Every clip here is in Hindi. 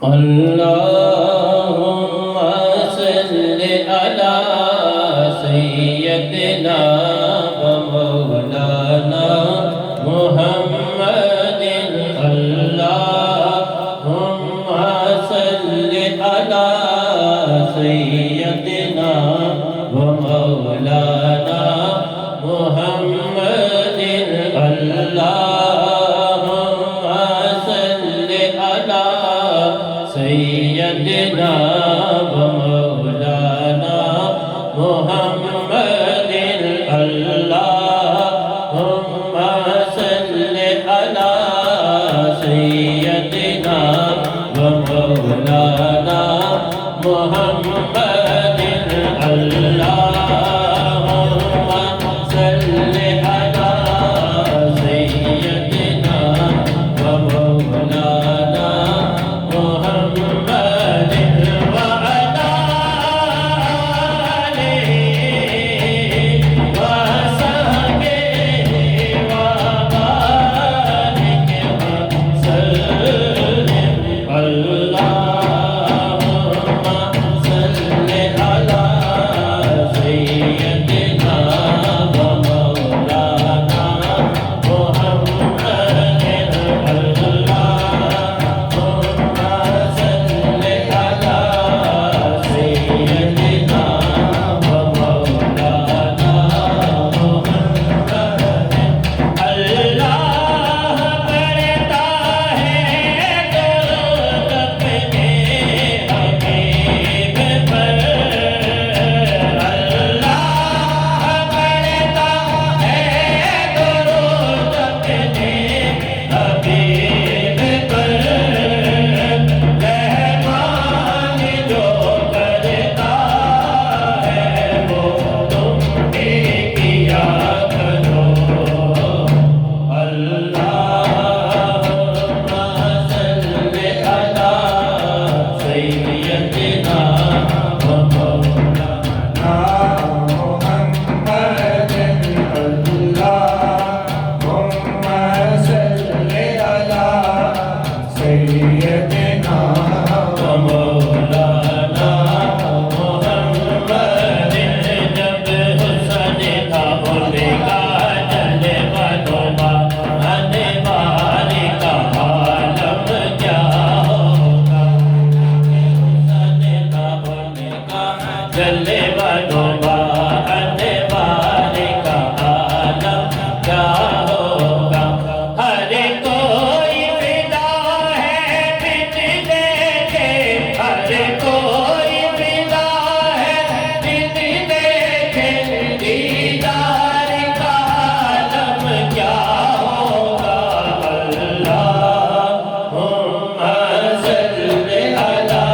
अल्लाहुम्मा सल्लि अला सय्यदिना व मौलाना मुहम्मदिन। अल्लाहुम्मा सल्लि अला सय्यदिना व मौलाना मुहम्मदिन। अल्लाहुम्मा सल्लि अला सय्यदिना व मौलाना मुहम्मदिन। अल्लाहुम्मा सल्लि अला सय्यदिना व मौलाना मुहम्मदिन। अल्लाहुम्मा सल्लि अला सय्यदिना व मौलाना मुहम्मदिन व अला आलिहि व सहबिहि व बारिक व सल्लिम। अल्लाहुम्मा सल्लि अला सय्यदिना व मौलाना मुहम्मदिन। अल्लाहुम्मा सल्लि अला सय्यदिना व मौलाना मुहम्मदिन। अल्लाह करता है दुरूद अपने हबीब पर। अल्लाह करता है दुरूद अपने हबीब पर। रहमान जो करता है वो तुम भी किया करो। अल्लाहुम्मा सल्लि अला सय्यदिना व मौलाना मुहम्मदिन। अल्लाहुम्मा सल्लि अला सय्यदिना व मौलाना मुहम्मदिन। जब हुस्न था उनका जलवा नुमा आने वाले का आलम क्या होगा। हुस्न था उनका जलवा नुमा आने वाले का आलम क्या होगा। हर कोई फिदा है बिन देखे, हर कोई फिदा है बिन देखे। दीदार का आलम क्या होगा। अल्लाहुम्मा सल्लि अला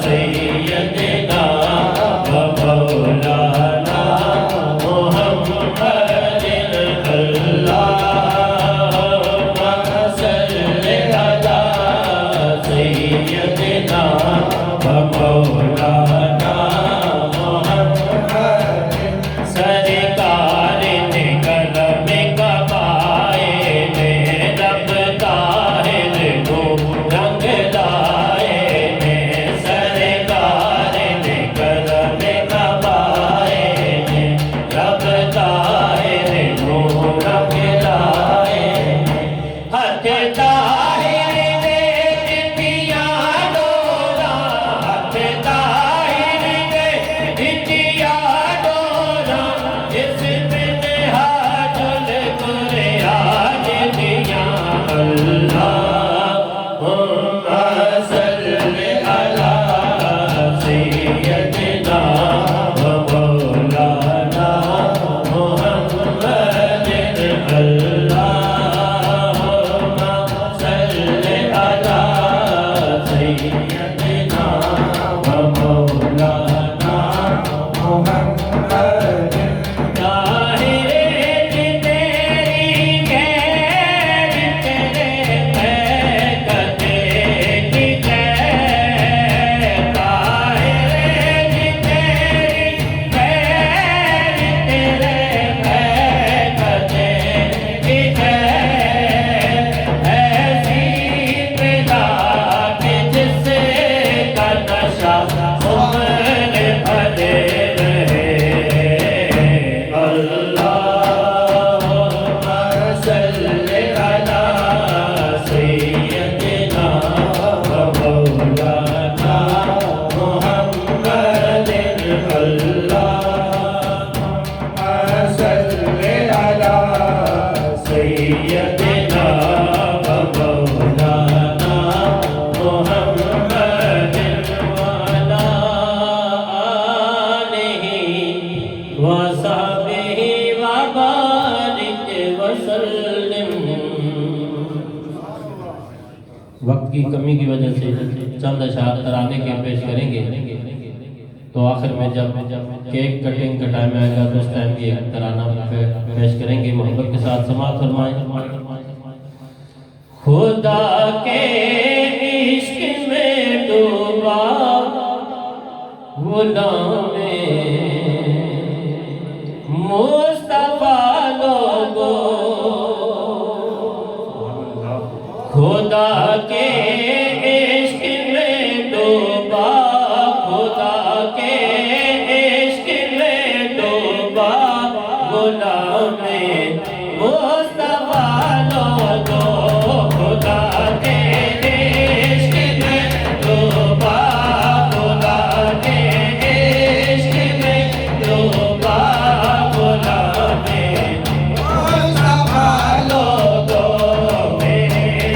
सय्यदिना व मौलाना मुहम्मदिन। अल्लाहुम्मा सल्लि अला सय्यदिना व मौलाना मुहम्मदिन। सरकार ने कलम कमाए ने रब ताहिर को रंग लाए ने। सरकार ने कलम कमाए ने रब ताहिर को रंग लाए ने। हक ताहिर ने दिया डोला, हक ताहिर की कमी की वजह से चंद अशार तराने के पेश करेंगे। तो आखिर में जब केक कटिंग का टाइम आएगा तो उस टाइम भी एक तराना पेश करेंगे। मोहब्बत के साथ समाअत फरमाएं। खुदा के इश्क में डूबा गुलाम मुस्तफा लोगो, खुदा के इश्क में डूबा, खुदा के इश्क में डूबा गुलाम मुस्तफा लोगो, खुदा के इश्क में डूबा, खुदा के इश्क में डूबा गुलाम मुस्तफा लोगो। मेरी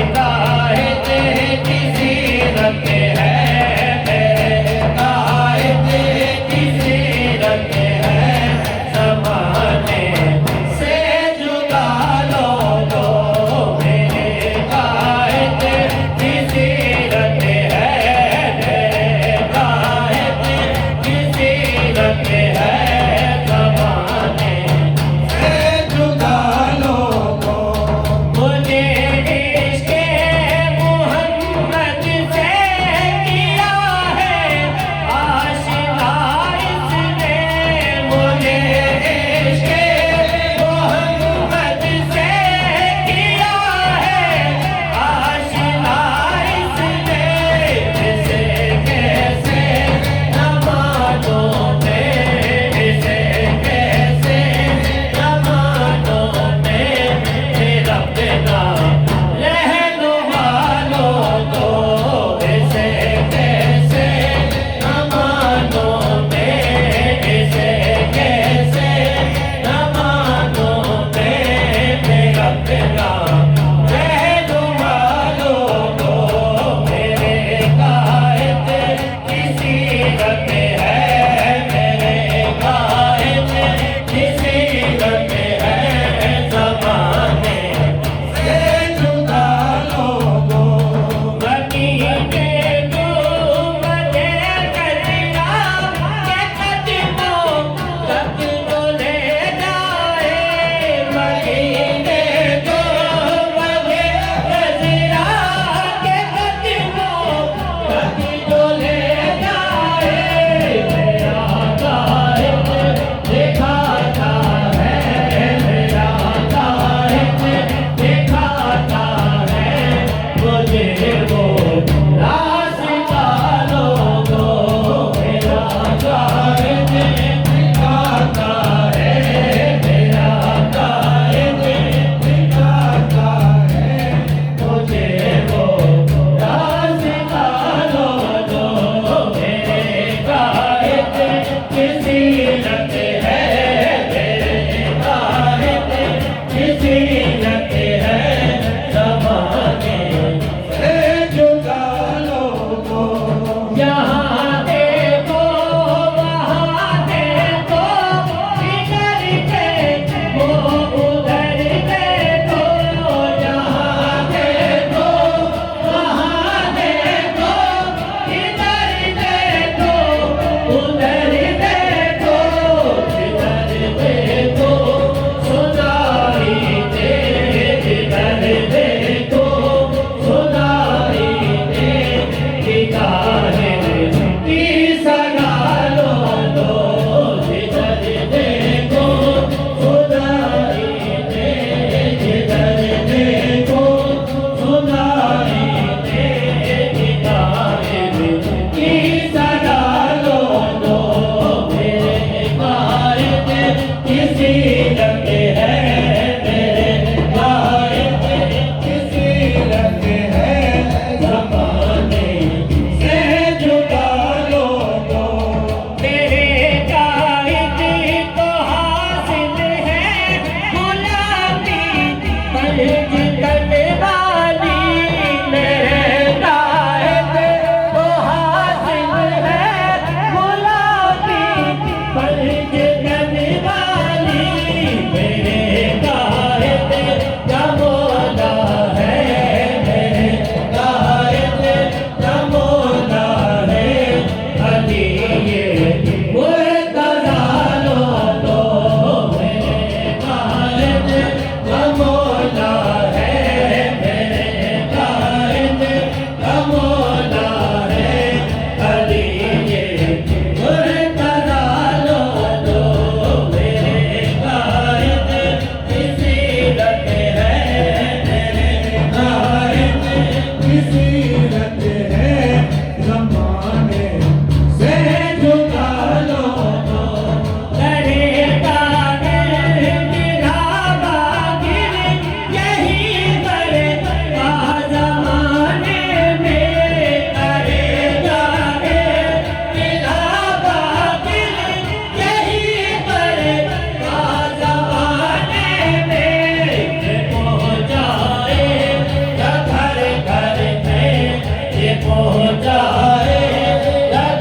पहुँचाए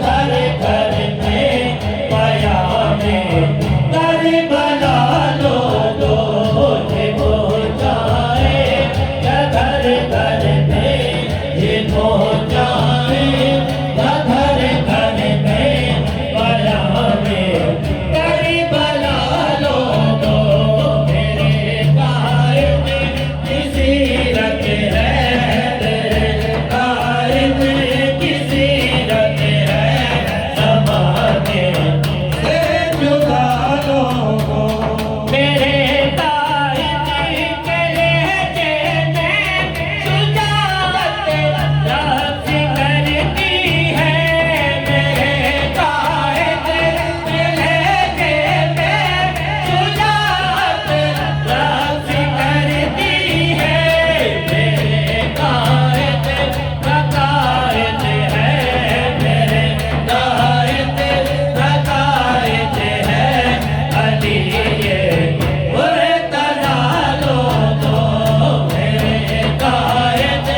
घर घर में पयामे करबला लोगों ने पहुँचाए घर घर में ये पहुँचाए घर घर में पयामे करबला लोगों मेरे कायद किसी रख है तेरे कायद किसी रख है समाने से जुदा लोगों मेरे कायद के लहजे में सुजात राज करती है मेरे कायद के लहजे में सुजात राज करती है मेरे कायद का कायद है मेरे कायद का कायद है अली ये मुर्तज़ा लोगों मेरे कायद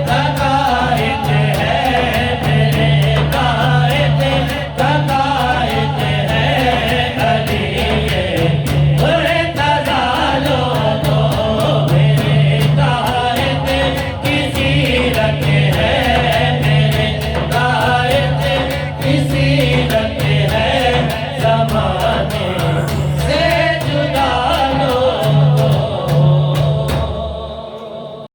का कायद है मेरे कायद का कायद है अली ये मुर्तज़ा लोगों मेरे कायद किसी रख है मेरे कायद किसी रख है समा